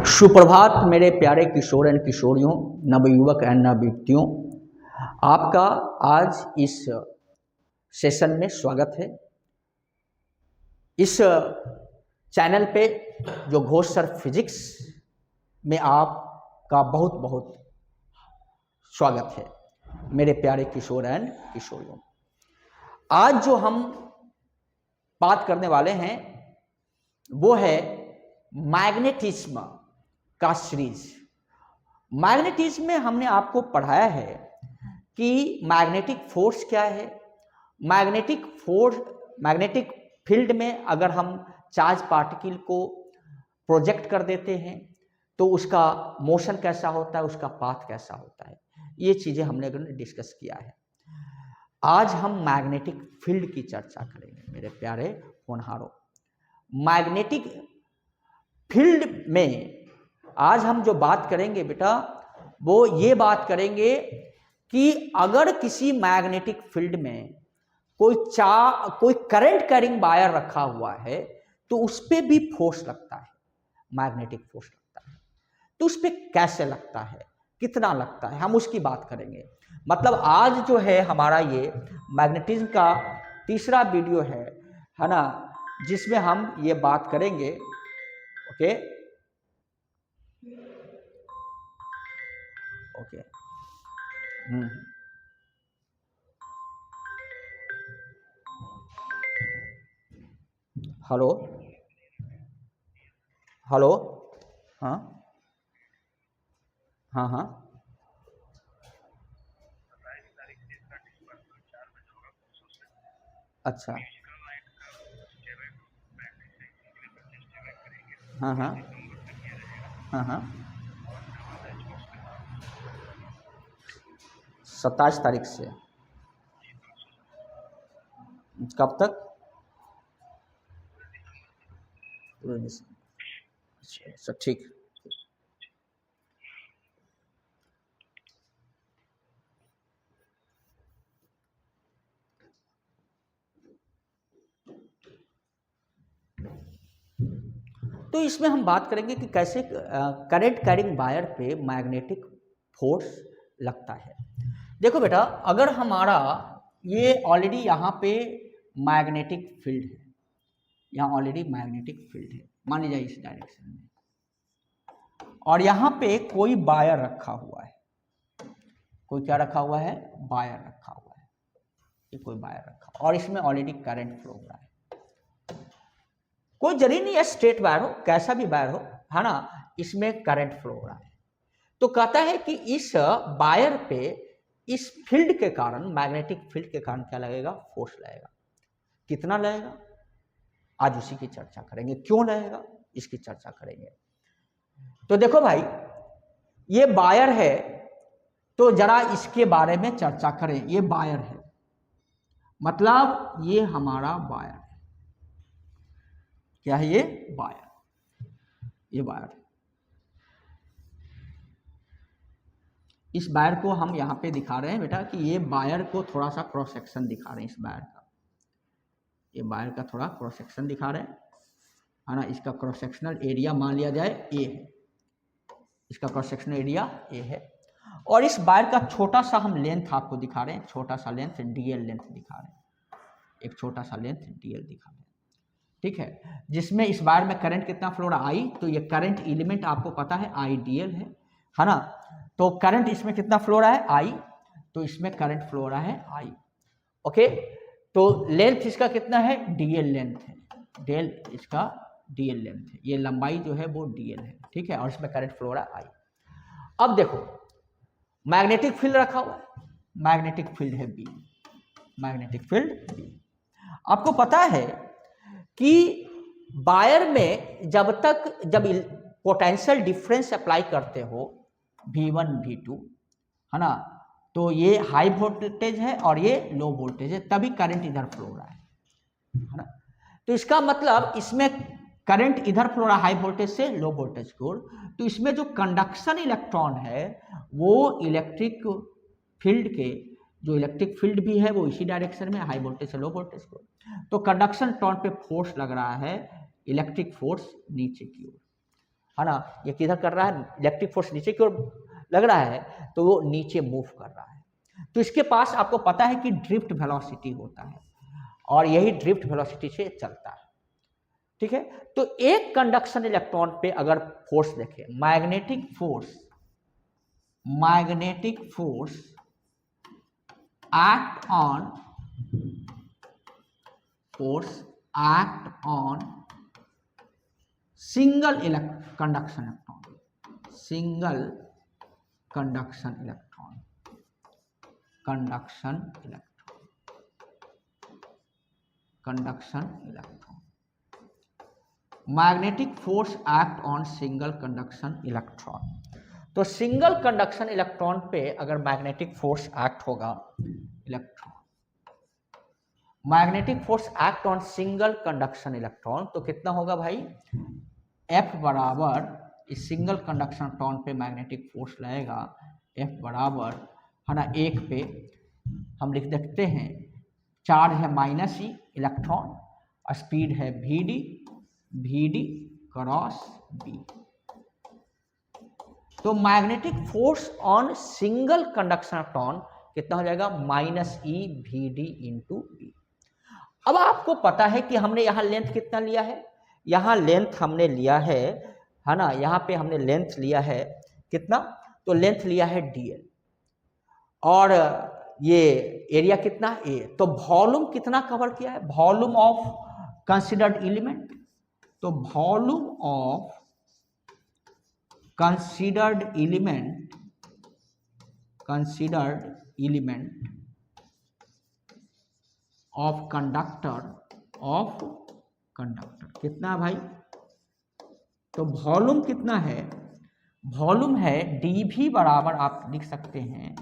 सुप्रभात मेरे प्यारे किशोर एंड किशोरियों, नवयुवक एंड नवयुवतियों। आपका आज इस सेशन में स्वागत है। इस चैनल पे जो घोष सर फिजिक्स में आपका बहुत बहुत स्वागत है मेरे प्यारे किशोर एंड किशोरियों। आज जो हम बात करने वाले हैं वो है मैग्नेटिज्म का सीरीज। मैग्नेटिज्म में हमने आपको पढ़ाया है कि मैग्नेटिक फोर्स क्या है। मैग्नेटिक फील्ड में अगर हम चार्ज पार्टिकल को प्रोजेक्ट कर देते हैं तो उसका मोशन कैसा होता है, उसका पाथ कैसा होता है, ये चीजें हमने डिस्कस किया है। आज हम मैग्नेटिक फील्ड की चर्चा करेंगे मेरे प्यारे होनहारों। मैग्नेटिक फील्ड में आज हम जो बात करेंगे बेटा, वो ये बात करेंगे कि अगर किसी मैग्नेटिक फील्ड में कोई करंट कैरिंग वायर रखा हुआ है तो उस पर भी फोर्स लगता है, मैग्नेटिक फोर्स लगता है। तो उस पर कैसे लगता है, कितना लगता है, हम उसकी बात करेंगे। मतलब आज जो है हमारा ये मैग्नेटिज्म का तीसरा वीडियो है ना, जिसमें हम ये बात करेंगे। ओके ओके हेलो हेलो, हाँ हाँ हाँ, अच्छा, हाँ हाँ हाँ हाँ, 27 तारीख से कब तक? अच्छा ठीक। तो इसमें हम बात करेंगे कि कैसे करंट कैरिंग वायर पे मैग्नेटिक फोर्स लगता है। देखो बेटा, अगर हमारा ये ऑलरेडी यहाँ पे मैग्नेटिक फील्ड है, यहाँ ऑलरेडी मैग्नेटिक फील्ड है, मान लीजिए इस डायरेक्शन में, और यहाँ पे कोई वायर रखा हुआ है, कोई क्या रखा हुआ है, वायर रखा हुआ है, ये कोई वायर रखा, और इसमें ऑलरेडी करंट फ्लो हो रहा है। कोई जरूरी नहीं है स्ट्रेट वायर हो, कैसा भी वायर हो, है ना, इसमें करंट फ्लो हो रहा है। तो कहता है कि इस वायर पे इस फील्ड के कारण, मैग्नेटिक फील्ड के कारण क्या लगेगा, फोर्स लगेगा। कितना लगेगा, आज उसी की चर्चा करेंगे। क्यों लगेगा, इसकी चर्चा करेंगे। तो देखो भाई, ये वायर है, तो जरा इसके बारे में चर्चा करें। ये वायर है, मतलब ये हमारा वायर है। क्या है ये, वायर, ये वायर। इस वायर को हम यहाँ पे दिखा रहे हैं बेटा कि ये वायर को थोड़ा सा क्रॉस सेक्शन दिखा रहे हैं। इस वायर का, ये वायर का थोड़ा क्रॉस सेक्शन दिखा रहे हैं, है ना। इसका क्रॉस सेक्शनल एरिया मान लिया जाए ए है, इसका क्रॉस सेक्शनल एरिया ए है। और इस वायर का छोटा सा हम लेंथ आपको दिखा रहे हैं, छोटा सा लेंथ, डीएल लेंथ दिखा रहे हैं, एक छोटा सा लेंथ डीएल दिखा रहे हैं, ठीक है। जिसमें इस वायर में करंट कितना फ्लो रहा, आई। तो ये करंट एलिमेंट आपको पता है आई डीएल है ना। तो करंट इसमें कितना फ्लो रहा है, आई, तो इसमें करंट फ्लो रहा है आई। ओके, तो लेंथ इसका कितना है, डीएल लेंथ है, डेल इसका डीएल लेंथ है, ये लंबाई जो है वो डीएल है, ठीक है। और इसमें करंट फ्लो रहा है आई। अब देखो, मैग्नेटिक फील्ड रखा हुआ है, मैग्नेटिक फील्ड है बी, मैग्नेटिक फील्ड बी। आपको पता है कि वायर में जब पोटेंशियल डिफरेंस अप्लाई करते हो, V1 V2, है ना, तो ये हाई वोल्टेज है और ये लो वोल्टेज है, तभी करंट इधर फ्लो हो रहा है ना। तो इसका मतलब इसमें करंट इधर फ्लो रहा है हाई वोल्टेज से लो वोल्टेज को, तो इसमें जो कंडक्शन इलेक्ट्रॉन है वो इलेक्ट्रिक फील्ड के, जो इलेक्ट्रिक फील्ड भी है वो इसी डायरेक्शन में, हाई वोल्टेज से लो वोल्टेज को, तो कंडक्शन इलेक्ट्रॉन पे फोर्स लग रहा है, इलेक्ट्रिक फोर्स नीचे की ओर, है ना, ये किधर कर रहा है, इलेक्ट्रिक फोर्स नीचे की ओर लग रहा है तो वो नीचे मूव कर रहा है। तो इसके पास आपको पता है कि ड्रिफ्ट वेलोसिटी होता है और यही ड्रिफ्ट वेलोसिटी से चलता है, ठीक है। तो एक कंडक्शन इलेक्ट्रॉन पे अगर फोर्स देखें, magnetic force act on single conduction electron magnetic force act on single conduction electron. तो सिंगल कंडक्शन इलेक्ट्रॉन पे अगर मैग्नेटिक फोर्स एक्ट होगा, magnetic force act on single conduction electron, तो कितना होगा भाई, F बराबर, इस सिंगल कंडक्शन इलेक्ट्रॉन पे मैग्नेटिक फोर्स लगेगा F बराबर, है ना, एक पे हम लिख सकते हैं, चार्ज है -e इलेक्ट्रॉन, स्पीड है vd क्रॉस b। तो magnetic force on single conduction electron कितना हो जाएगा, -e vd इंटू b। अब आपको पता है कि हमने यहाँ लेंथ कितना लिया है, यहाँ लेंथ हमने लिया है ना, यहाँ पे हमने लेंथ लिया है कितना, तो लेंथ लिया है dl और ये एरिया कितना a। तो वॉल्यूम कितना कवर किया है, वॉल्यूम ऑफ कंसिडर्ड एलिमेंट, तो volume of considered element of conductor कितना भाई, तो वॉल्यूम कितना है, वॉल्यूम है dv बराबर, आप लिख सकते हैं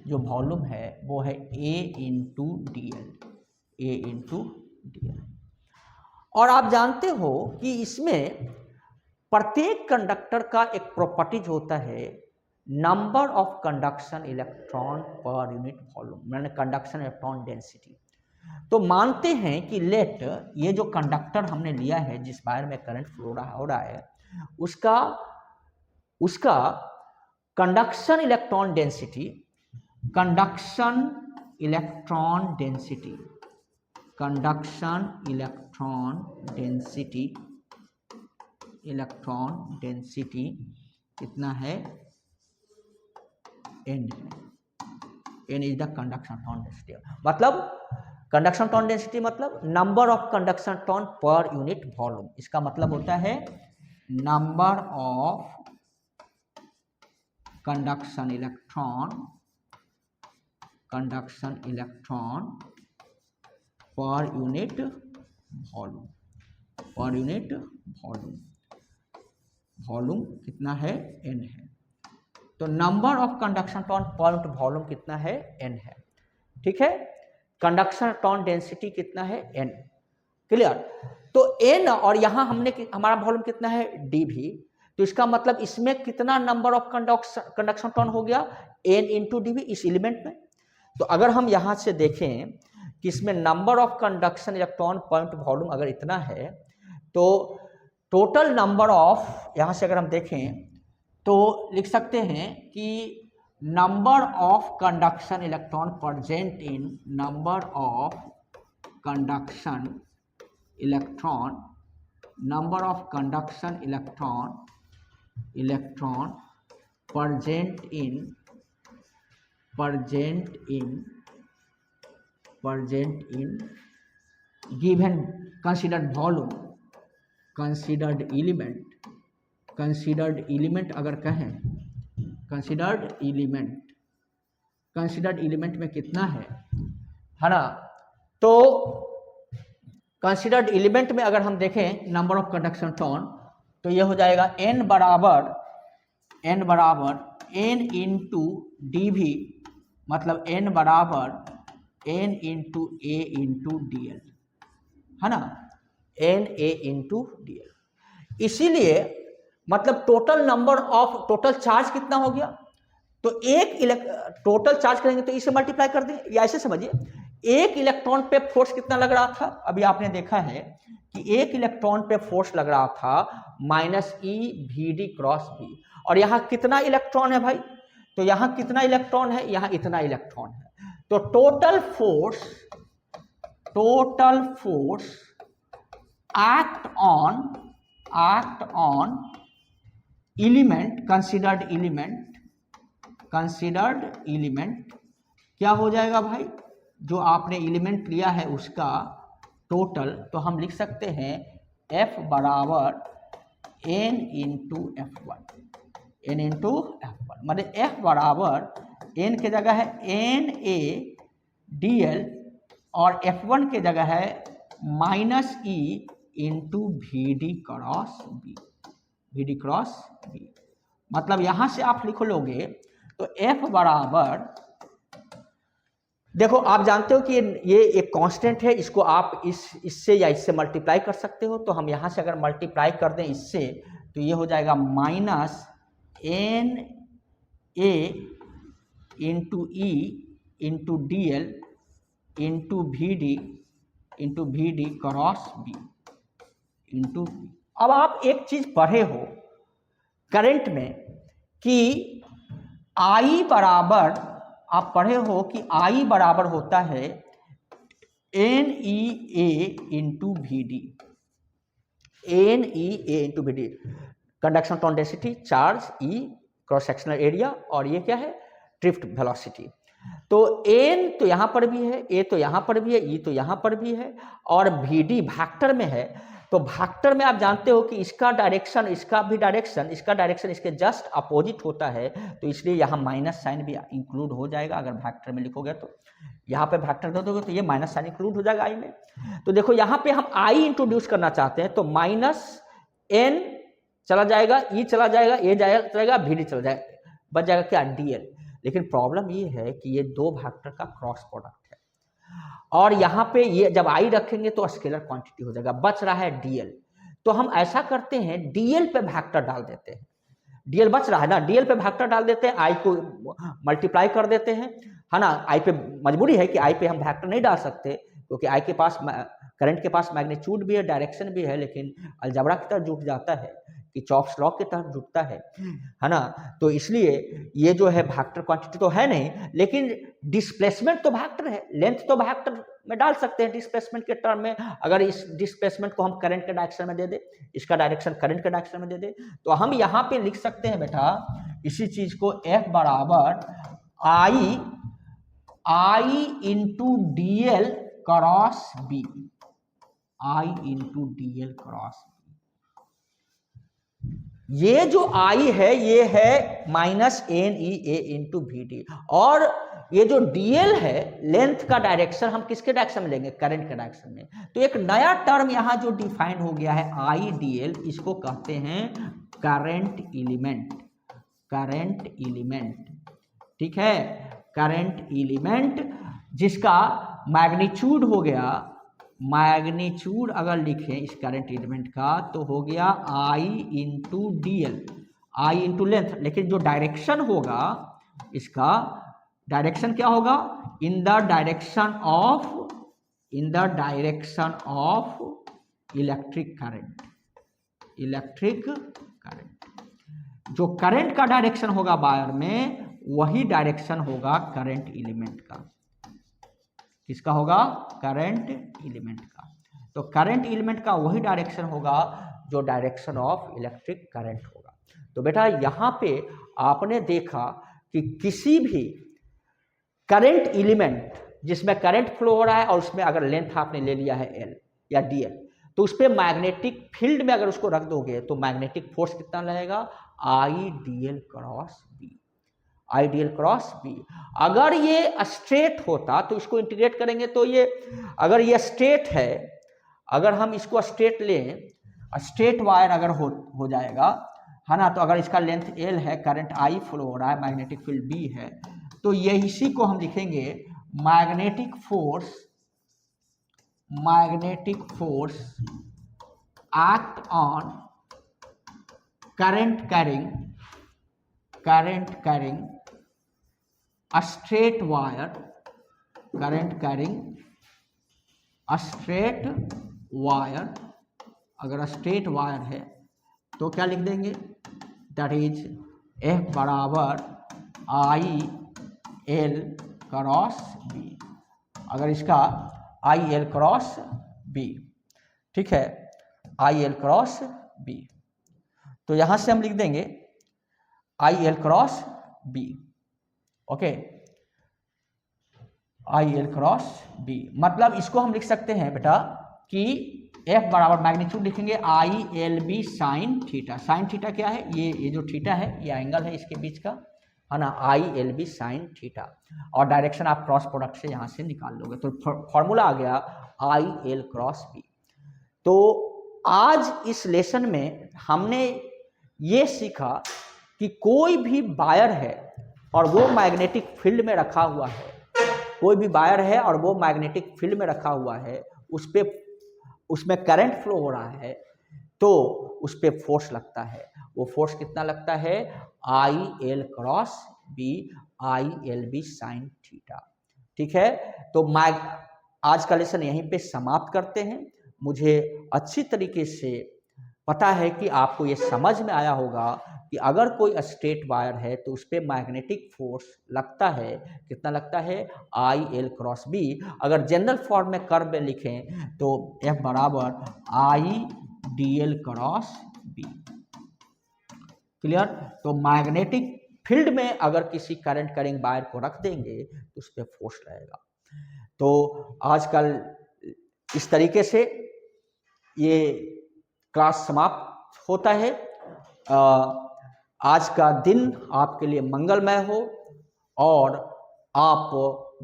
जो वॉल्यूम है वो है a इंटू dl। और आप जानते हो कि इसमें प्रत्येक कंडक्टर का एक प्रॉपर्टीज होता है, number of conduction electron per unit volume, मैंने कंडक्शन इलेक्ट्रॉन डेंसिटी। तो मानते हैं कि लेट ये जो कंडक्टर हमने लिया है, जिस वायर में करंट फ्लो हो रहा है, उसका कंडक्शन इलेक्ट्रॉन डेंसिटी कितना है, n is the conduction electron density. मतलब कंडक्शन इलेक्ट्रॉन डेंसिटी मतलब number of conduction electron per unit volume, इसका मतलब होता है number of conduction electron per unit volume कितना है, n है। तो number of conduction electron per unit volume कितना है, n है, ठीक है। कंडक्शन इलेक्ट्रॉन डेंसिटी कितना है, n, क्लियर। तो n और यहाँ हमने हमारा वॉल्यूम कितना है, dv, तो इसका मतलब इसमें कितना नंबर ऑफ कंडक्शन इलेक्ट्रॉन हो गया, n इंटू dv इस एलिमेंट में। तो अगर हम यहाँ से देखें कि इसमें नंबर ऑफ कंडक्शन इलेक्ट्रॉन पर वॉल्यूम अगर इतना है, तो टोटल नंबर ऑफ, यहाँ से अगर हम देखें तो लिख सकते हैं कि number of conduction electron present in number of conduction electron present in given considered element अगर कहें, कंसीडर्ड एलिमेंट में कितना है ना। तो कंसीडर्ड एलिमेंट में अगर हम देखें नंबर ऑफ कंडक्शन इलेक्ट्रॉन, तो ये हो जाएगा n बराबर n इंटू dv, मतलब n बराबर n into a into dl, है ना, na इंटू dl। इसीलिए मतलब टोटल चार्ज कितना हो गया, तो टोटल चार्ज करेंगे तो इसे मल्टीप्लाई कर दें, या ऐसे समझिए एक इलेक्ट्रॉन पे फोर्स कितना लग रहा था, अभी आपने देखा है कि एक इलेक्ट्रॉन पे फोर्स लग रहा था minus E V D cross B. और यहाँ कितना इलेक्ट्रॉन है भाई, तो यहाँ कितना इलेक्ट्रॉन है, यहाँ इतना इलेक्ट्रॉन है। तो total force act on element, considered element क्या हो जाएगा भाई, जो आपने एलिमेंट लिया है उसका टोटल, तो हम लिख सकते हैं F बराबर n इंटू F1, मतलब F बराबर n के जगह है NaDl और F1 के जगह है minus E into VD cross B. मतलब यहां से आप लिख लोगे तो F बराबर, देखो आप जानते हो कि ये एक कांस्टेंट है, इसको आप इससे या इससे मल्टीप्लाई कर सकते हो। तो हम यहां से अगर मल्टीप्लाई कर दें इससे, तो ये हो जाएगा minus N A into E into D L into V D cross B into. अब आप एक चीज पढ़े हो करंट में कि आई बराबर, आप पढ़े हो कि आई बराबर होता है N E A into V D, conduction tone density, charge, E cross sectional area, और ये क्या है, ड्रिफ्ट वेलोसिटी। तो एन तो यहाँ पर भी है, ए तो यहाँ पर भी है, ई तो यहाँ पर भी है, और वी डी वेक्टर में है। तो वेक्टर में आप जानते हो कि इसका डायरेक्शन, इसका डायरेक्शन इसके जस्ट अपोजिट होता है, तो इसलिए यहाँ माइनस साइन भी इंक्लूड हो जाएगा। अगर वेक्टर में लिखोगे तो यहाँ पे वेक्टर दे दोगे तो ये माइनस साइन इंक्लूड हो जाएगा आई में। तो देखो यहाँ पे हम आई इंट्रोड्यूस करना चाहते हैं, तो माइनस एन चला जाएगा, ई चला जाएगा, ए जाएगा, वी डी चला जाएगा, बच जाएगा क्या, डीएल। लेकिन प्रॉब्लम ये है कि ये दो वेक्टर का क्रॉस प्रोडक्ट है, और यहाँ पे ये जब आई रखेंगे तो स्केलर क्वांटिटी हो जाएगा, बच रहा है डीएल। तो हम ऐसा करते हैं, डीएल पे वेक्टर डाल देते हैं, डीएल बच रहा है ना, डीएल पे वेक्टर डाल देते हैं, आई को मल्टीप्लाई कर देते हैं, है ना। आई पे मजबूरी है कि आई पे हम वेक्टर नहीं डाल सकते, क्योंकि आई के पास, करंट के पास मैग्नीट्यूड भी है, डायरेक्शन भी है, लेकिन अलजबरा की तरफ जुट जाता है कि चॉप्स लॉ की तरफ जुटता है ना। तो इसलिए ये जो है वेक्टर क्वांटिटी तो है नहीं, लेकिन डिस्प्लेसमेंट तो वेक्टर है, लेंथ तो वेक्टर में डाल सकते हैं डिस्प्लेसमेंट के टर्म में। अगर इस डिस्प्लेसमेंट को हम करंट के डायरेक्शन में दे दे, इसका डायरेक्शन करंट के डायरेक्शन में दे दे, तो हम यहाँ पे लिख सकते हैं बेटा इसी चीज को, F बराबर I into D L cross B, I into D L cross B. ये जो आई है ये है minus N E A into V D, और ये जो डीएल है लेंथ का डायरेक्शन हम किसके डायरेक्शन में लेंगे, करंट के डायरेक्शन में। तो एक नया टर्म यहां जो डिफाइंड हो गया है आई डी एल, इसको कहते हैं करंट एलिमेंट, ठीक है, करंट एलिमेंट, जिसका मैग्नीट्यूड हो गया, मैग्नीट्यूड अगर लिखें इस करंट एलिमेंट का तो हो गया आई इंटू डी एल, आई इंटू लेंथ। लेकिन जो डायरेक्शन होगा इसका, डायरेक्शन क्या होगा, in the direction of electric current, जो करंट का डायरेक्शन होगा वायर में, वही डायरेक्शन होगा करंट एलिमेंट का। किसका होगा, करंट एलिमेंट का। तो करंट एलिमेंट का वही डायरेक्शन होगा जो डायरेक्शन ऑफ इलेक्ट्रिक करंट होगा। तो बेटा यहाँ पे आपने देखा कि किसी भी करंट एलिमेंट जिसमें करंट फ्लो हो रहा है और उसमें अगर लेंथ आपने ले लिया है एल या डी एल, तो उस पर मैग्नेटिक फील्ड में अगर उसको रख दोगे तो मैग्नेटिक फोर्स कितना रहेगा, I D L cross B, ideal cross B. अगर ये स्ट्रेट होता तो इसको इंटीग्रेट करेंगे, तो ये अगर ये स्ट्रेट है, अगर हम इसको स्ट्रेट लें, स्ट्रेट वायर अगर हो जाएगा, है ना, तो अगर इसका लेंथ एल है, करंट आई फ्लो हो रहा है, मैग्नेटिक फील्ड बी है, तो ये इसी को हम लिखेंगे magnetic force act on current carrying a straight wire, current carrying a straight wire, अगर straight wire है तो क्या लिख देंगे, दैट इज F बराबर आई एल क्रॉस बी। अगर इसका आई एल क्रॉस बी, ठीक है, आई एल क्रॉस बी, तो यहां से हम लिख देंगे I L cross B. Okay, I L cross B, मतलब इसको हम लिख सकते हैं बेटा कि F बराबर मैग्नीट्यूड लिखेंगे I L B sine theta. Sine theta क्या है, ये जो थीटा है ये एंगल है इसके बीच का, है ना, I L B sine theta. और डायरेक्शन आप क्रॉस प्रोडक्ट से यहाँ से निकाल लोगे, तो फॉर्मूला आ गया आई एल क्रॉस बी। तो आज इस लेसन में हमने ये सीखा कि कोई भी वायर है और वो मैग्नेटिक फील्ड में रखा हुआ है, कोई भी वायर है और वो मैग्नेटिक फील्ड में रखा हुआ है, उसमें करंट फ्लो हो रहा है, तो उस पर फोर्स लगता है। वो फोर्स कितना लगता है, I L cross B, I L B sine theta. ठीक है, तो आज का लेसन यहीं पे समाप्त करते हैं। मुझे अच्छी तरीके से पता है कि आपको ये समझ में आया होगा कि अगर कोई स्ट्रेट वायर है तो उस पर मैग्नेटिक फोर्स लगता है, कितना लगता है, आई एल क्रॉस बी। अगर जनरल फॉर्म में कर्व में लिखें तो F बराबर I D L cross B. Clear? तो मैग्नेटिक फील्ड में अगर किसी करंट कैरिंग वायर को रख देंगे तो उस पर फोर्स लगेगा। तो आजकल इस तरीके से ये क्लास समाप्त होता है। आज का दिन आपके लिए मंगलमय हो और आप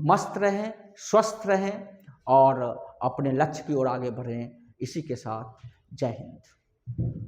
मस्त रहें, स्वस्थ रहें और अपने लक्ष्य की ओर आगे बढ़ें। इसी के साथ जय हिंद।